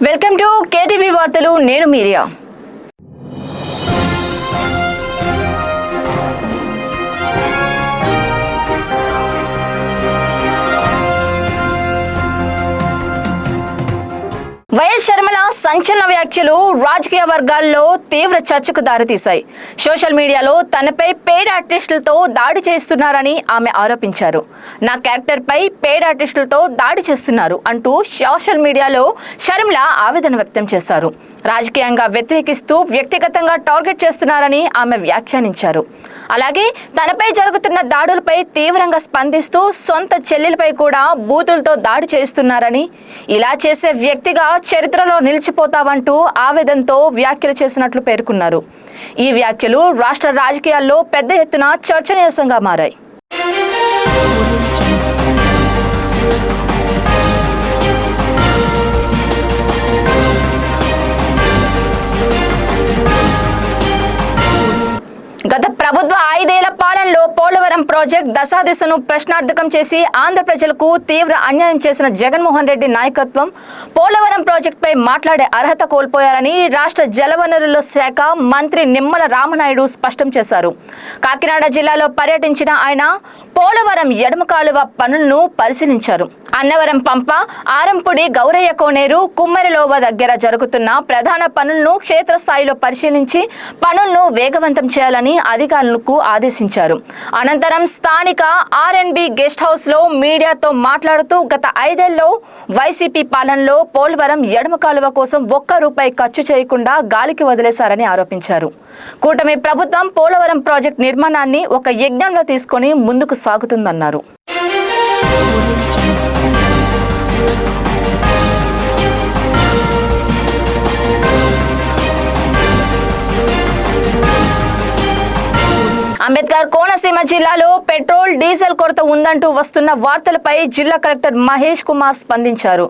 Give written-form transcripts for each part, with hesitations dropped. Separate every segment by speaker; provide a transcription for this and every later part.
Speaker 1: Welcome to KTV వార్తలు. నేను మీరియా. YS శర్మల సంచలన వ్యాఖ్యలు రాజకీయ వర్గాల్లో తీవ్ర చర్చకు దారితీశాయి. సోషల్ మీడియాలో తనపై పెయిడ్ ఆర్టిస్టులతో దాడి చేస్తున్నారని ఆమె ఆరోపించారు. నా క్యారెక్టర్పై పెయిడ్ ఆర్టిస్టులతో దాడి చేస్తున్నారు అంటూ సోషల్ మీడియాలో శర్మల ఆవేదన వ్యక్తం చేశారు. రాజకీయంగా వ్యతిరేకిస్తూ వ్యక్తిగతంగా టార్గెట్ చేస్తున్నారని ఆమె వ్యాఖ్యానించారు. అలాగే తనపై జరుగుతున్న దాడులపై తీవ్రంగా స్పందిస్తూ సొంత చెల్లెలపై కూడా బూతులతో దాడి చేస్తున్నారని, ఇలా చేసే వ్యక్తిగా చరిత్రలో నిలిచిపోతావంటూ ఆవేదనతో వ్యాఖ్యలు చేసినట్లు పేర్కొన్నారు. ఈ వ్యాఖ్యలు రాష్ట్ర రాజకీయాల్లో పెద్ద ఎత్తున చర్చనీయాంశంగా మారాయి. గత ప్రభుత్వ 5 ఏళ్ల పాలనలో పోలవరం ప్రాజెక్ట్ దశాదిశను ప్రశ్నార్థకం చేసి ఆంధ్ర ప్రజలకు తీవ్ర అన్యాయం చేసిన జగన్మోహన్ రెడ్డి నాయకత్వం పోలవరం ప్రాజెక్టుపై మాట్లాడే అర్హత కోల్పోయారని రాష్ట్ర జలవనరుల శాఖ మంత్రి నిమ్మల రామనాయుడు స్పష్టం చేశారు. కాకినాడ జిల్లాలో పర్యటించిన ఆయన పోలవరం ఎడమ కాలువ పనులను పరిశీలించారు. అన్నవరం పంప, ఆరంపుడి, గౌరయ్య కోనేరు, కుమ్మరిలోవ దగ్గర జరుగుతున్న ప్రధాన పనులను క్షేత్రస్థాయిలో పరిశీలించి పనులను వేగవంతం చేయాలని అధికారులకు ఆదేశించారు. అనంతరం స్థానిక R&B గెస్ట్ హౌస్ లో మీడియాతో మాట్లాడుతూ గత 5 ఏళ్లలో వైసీపీ పాలనలో పోలవరం ఎడమ కాలువ కోసం ₹1 ఖర్చు చేయకుండా గాలికి వదిలేశారని ఆరోపించారు. కూటమి ప్రభుత్వం పోలవరం ప్రాజెక్టు నిర్మాణాన్ని ఒక యజ్ఞంలో తీసుకొని ముందుకు సాగుతుందన్నారు. అంబేద్కర్ కోనసీమ జిల్లాలో పెట్రోల్, డీజిల్ కొరత ఉందంటూ వస్తున్న వార్తలపై జిల్లా కలెక్టర్ మహేష్ కుమార్ స్పందించారు.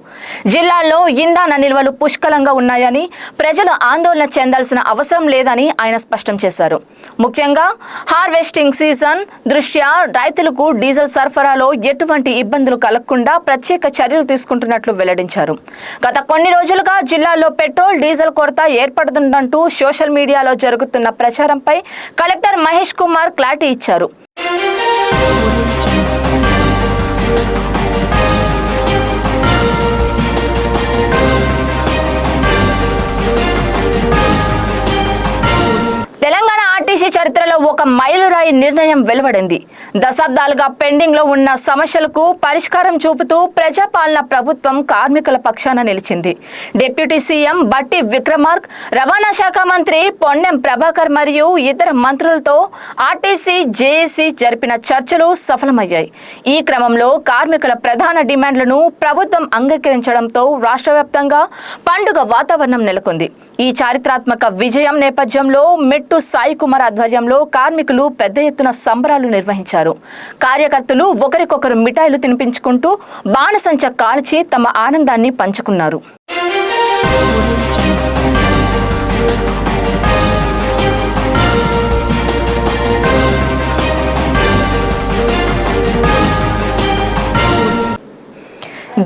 Speaker 1: జిల్లాలో ఇంధన నిల్వలు పుష్కలంగా ఉన్నాయని, ప్రజలు ఆందోళన చెందాల్సిన అవసరం లేదని ఆయన స్పష్టం చేశారు. ముఖ్యంగా హార్వెస్టింగ్ సీజన్ దృష్ట్యా రైతులకు డీజిల్ సరఫరాలో ఎటువంటి ఇబ్బందులు కలగకుండా ప్రత్యేక చర్యలు తీసుకుంటున్నట్లు వెల్లడించారు. గత కొన్ని రోజులుగా జిల్లాలో పెట్రోల్, డీజిల్ కొరత ఏర్పడుతుందంటూ సోషల్ మీడియాలో జరుగుతున్న ప్రచారంపై కలెక్టర్ మహేష్ కుమార్ క్లారిటీ ఇచ్చారు. తెలంగాణ ఆర్టీసీ చరిత్రలో ఒక మైలురాయి నిర్ణయం వెలువడింది. దశాబ్దాలుగా పెండింగ్ లో ఉన్న సమస్యలకు పరిష్కారం చూపుతూ ప్రజాపాలన ప్రభుత్వం కార్మికుల పక్షాన నిలిచింది. డిప్యూటీ సీఎం బట్టి విక్రమార్క, రవాణా శాఖ మంత్రి పొన్నం ప్రభాకర్ మరియు ఇతర మంత్రులతో ఆర్టీసీ జేఏసీ జరిపిన చర్చలు సఫలమయ్యాయి. ఈ క్రమంలో కార్మికుల ప్రధాన డిమాండ్లను ప్రభుత్వం అంగీకరించడంతో రాష్ట్ర వ్యాప్తంగా పండుగ వాతావరణం నెలకొంది. ఈ చారిత్రాత్మక విజయం నేపథ్యంలో మెట్టు సాయి కుమార్ ఆధ్వర్యంలో కార్మికులు పెద్ద ఎత్తున సంబరాలు నిర్వహించారు. కార్యకర్తలు ఒకరికొకరు మిఠాయిలు తినిపించుకుంటూ బాణసంచ కాల్చి తమ ఆనందాన్ని పంచుకున్నారు.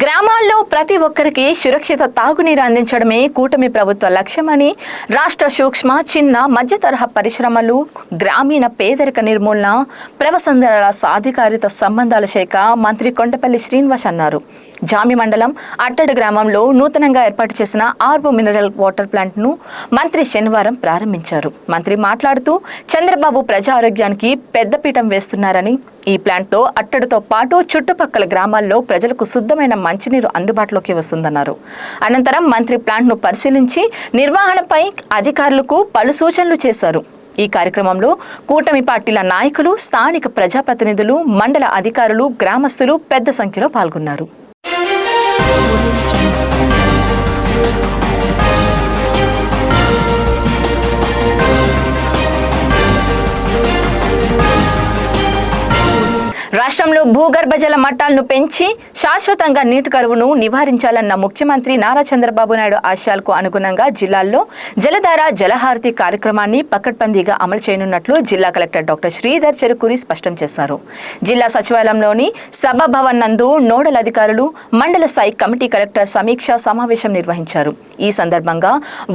Speaker 1: గ్రామాల్లో ప్రతి ఒక్కరికి సురక్షిత తాగునీరు అందించడమే కూటమి ప్రభుత్వ లక్ష్యమని రాష్ట్ర సూక్ష్మ, చిన్న, మధ్య తరహా పరిశ్రమలు, గ్రామీణ పేదరిక నిర్మూలన, ప్రవసందల సాధికారిత సంబంధాల శాఖ మంత్రి కొండపల్లి శ్రీనివాస్ అన్నారు. జామి మండలం అట్టడి గ్రామంలో నూతనంగా ఏర్పాటు చేసిన ఆర్వో మినరల్ వాటర్ ప్లాంట్ ను మంత్రి శనివారం ప్రారంభించారు. మంత్రి మాట్లాడుతూ చంద్రబాబు ప్రజా ఆరోగ్యానికి పెద్దపీఠం వేస్తున్నారని, ఈ ప్లాంట్ తో అట్టడితో పాటు చుట్టుపక్కల గ్రామాల్లో ప్రజలకు శుద్ధమైన మంచినీరు అందుబాటులోకి వస్తుందన్నారు. అనంతరం మంత్రి ప్లాంట్ ను పరిశీలించి నిర్వహణపై అధికారులకు పలు సూచనలు చేశారు. ఈ కార్యక్రమంలో కూటమి పార్టీల నాయకులు, స్థానిక ప్రజాప్రతినిధులు, మండల అధికారులు, గ్రామస్తులు పెద్ద సంఖ్యలో పాల్గొన్నారు. రాష్ట్రంలో భూగర్భ జల మట్టాలను పెంచి శాశ్వతంగా నీటి కరువును నివారించాలన్న ముఖ్యమంత్రి నారా చంద్రబాబు నాయుడు ఆశయాలకు అనుగుణంగా జిల్లాల్లో జలధార జలహారతి కార్యక్రమాన్ని పకడ్బందీగా అమలు చేయనున్నట్లు జిల్లా కలెక్టర్ డాక్టర్ శ్రీధర్ చెరుకూరి స్పష్టం చేశారు. జిల్లా సచివాలయంలోని సభాభవన్ నందు నోడల్ అధికారులు, మండల స్థాయి కమిటీ కలెక్టర్ సమీక్షా సమావేశం నిర్వహించారు. ఈ సందర్భంగా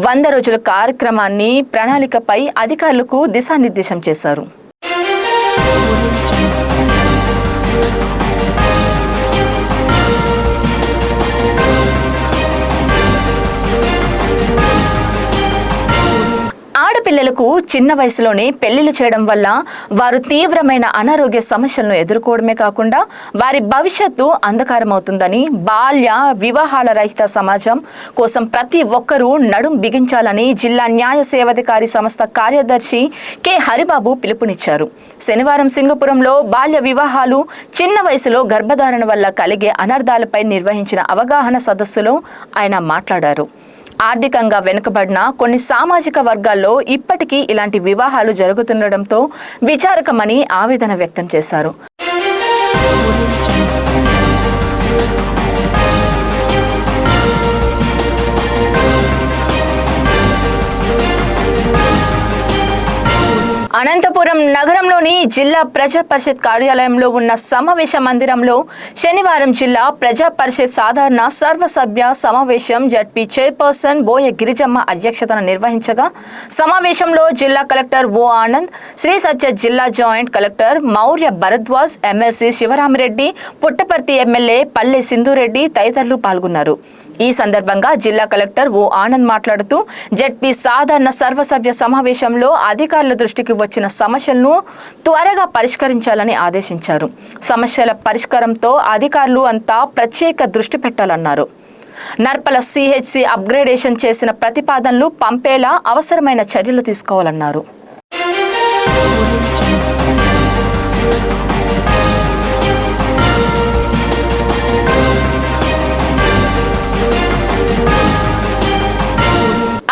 Speaker 1: 100 రోజుల కార్యక్రమాన్ని ప్రణాళికపై అధికారులకు దిశానిర్దేశం చేశారు. ఆడపిల్లలకు చిన్న వయసులోనే పెళ్లిళ్లు చేయడం వల్ల వారు తీవ్రమైన అనారోగ్య సమస్యలను ఎదుర్కోవడమే కాకుండా వారి భవిష్యత్తు అంధకారమవుతుందని బాల్య వివాహాల రహిత సమాజం కోసం ప్రతి ఒక్కరూ నడుం బిగించాలని జిల్లా న్యాయ సేవాధికారి సంస్థ కార్యదర్శి కె హరిబాబు పిలుపునిచ్చారు. శనివారం సింగపురంలో బాల్య వివాహాలు, చిన్న వయసులో గర్భధారణ వల్ల కలిగే అనర్థాలపై నిర్వహించిన అవగాహన సదస్సులో ఆయన మాట్లాడారు. ఆర్థికంగా వెనుకబడిన కొన్ని సామాజిక వర్గాల్లో ఇప్పటికీ ఇలాంటి వివాహాలు జరుగుతుండటంతో విచారకమని ఆవేదన వ్యక్తం చేశారు. అనంతపురం నగరంలోని జిల్లా ప్రజా పరిషత్ కార్యాలయంలో ఉన్న సమావేశ మందిరంలో శనివారం జిల్లా ప్రజా పరిషత్ సాధారణ సర్వసభ్య సమావేశం జడ్పీ చైర్పర్సన్ బోయ గిరిజమ్మ అధ్యక్షతన నిర్వహించగా సమావేశంలో జిల్లా కలెక్టర్ ఓ ఆనంద్, శ్రీ సత్య జిల్లా joint collector Maurya Bharadwaj, MLC Sivaramireddy, Puttaparthi MLA పల్లె సింధురెడ్డి తదితరులు పాల్గొన్నారు. ఈ సందర్భంగా జిల్లా కలెక్టర్ ఓ ఆనంద్ మాట్లాడుతూ జడ్పీ సాధారణ సర్వసభ్య సమావేశంలో అధికారుల దృష్టికి వచ్చిన సమస్యలను త్వరగా పరిష్కరించాలని ఆదేశించారు. సమస్యల పరిష్కారంతో అధికారులు అంతా ప్రత్యేక దృష్టి పెట్టాలన్నారు. నర్పల సిహెచ్సి అప్గ్రేడేషన్ చేసిన ప్రతిపాదనలు పంపేలా అవసరమైన చర్యలు తీసుకోవాలన్నారు.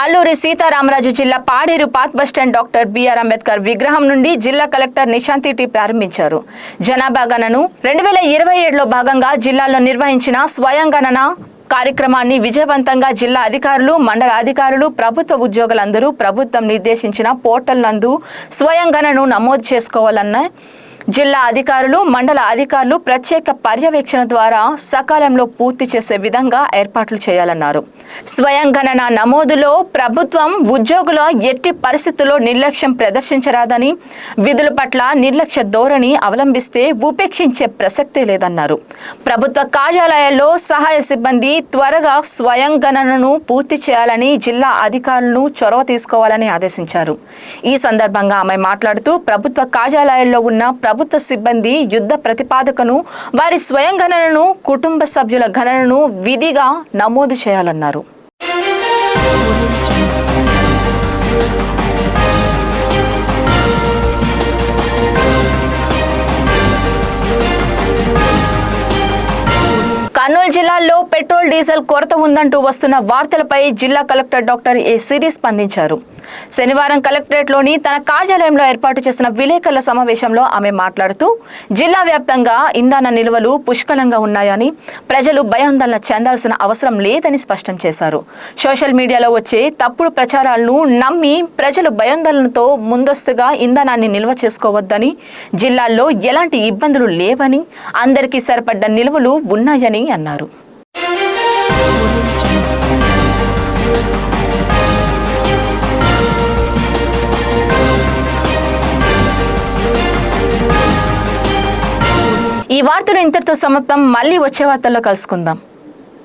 Speaker 1: అల్లూరి సీతారామరాజు జిల్లా పాడేరు పాత్ బస్టాండ్ డాక్టర్ బిఆర్ అంబేద్కర్ విగ్రహం నుండి జిల్లా కలెక్టర్ నిశాంతి టి ప్రారంభించారు. జనాభా గణనను 2027లో భాగంగా జిల్లాలో నిర్వహించిన స్వయం గణన కార్యక్రమాన్ని విజయవంతంగా జిల్లా అధికారులు, మండల అధికారులు, ప్రభుత్వ ఉద్యోగులందరూ ప్రభుత్వం నిర్దేశించిన పోర్టల్ నందు స్వయం గణనను నమోదు చేసుకోవాలన్న జిల్లా అధికారులు, మండల అధికారులు ప్రత్యేక పర్యవేక్షణ ద్వారా సకాలంలో పూర్తి చేసే విధంగా ఏర్పాట్లు చేయాలన్నారు. స్వయం గణన నమోదులో ప్రభుత్వం ఉద్యోగుల ఎట్టి పరిస్థితుల్లో నిర్లక్ష్యం ప్రదర్శించరాదని, విధుల పట్ల నిర్లక్ష్య ధోరణి అవలంబిస్తే ఉపేక్షించే ప్రసక్తే లేదన్నారు. ప్రభుత్వ కార్యాలయాల్లో సహాయ సిబ్బంది త్వరగా స్వయం గణనను పూర్తి చేయాలని జిల్లా అధికారులను చొరవ తీసుకోవాలని ఆదేశించారు. ఈ సందర్భంగా ఆమె మాట్లాడుతూ ప్రభుత్వ కార్యాలయాల్లో ఉన్న ప్రభుత్వ సిబ్బంది యుద్ధ ప్రతిపాదకను, వారి స్వయం గణనను, కుటుంబ సభ్యుల గణనను విధిగా నమోదు చేయాలన్నారు. కర్నూలు జిల్లాలో పెట్రోల్, డీజిల్ కొరత ఉందంటూ వస్తున్న వార్తలపై జిల్లా కలెక్టర్ డాక్టర్ ఏ సిరి స్పందించారు. శనివారం కలెక్టరేట్లోని తన కార్యాలయంలో ఏర్పాటు చేసిన విలేకరుల సమావేశంలో ఆమె మాట్లాడుతూ జిల్లా వ్యాప్తంగా ఇంధన నిల్వలు పుష్కలంగా ఉన్నాయని, ప్రజలు భయాందోళన చెందాల్సిన అవసరం లేదని స్పష్టం చేశారు. సోషల్ మీడియాలో వచ్చే తప్పుడు ప్రచారాలను నమ్మి ప్రజలు భయాందోళనతో ముందస్తుగా ఇంధనాన్ని నిల్వ చేసుకోవద్దని, జిల్లాల్లో ఎలాంటి ఇబ్బందులు లేవని, అందరికీ సరిపడ్డ నిల్వలు ఉన్నాయని అన్నారు. ఈ వార్తలు ఇంతటితో సమాప్తం. మళ్ళీ వచ్చే వార్తల్లో కలుసుకుందాం.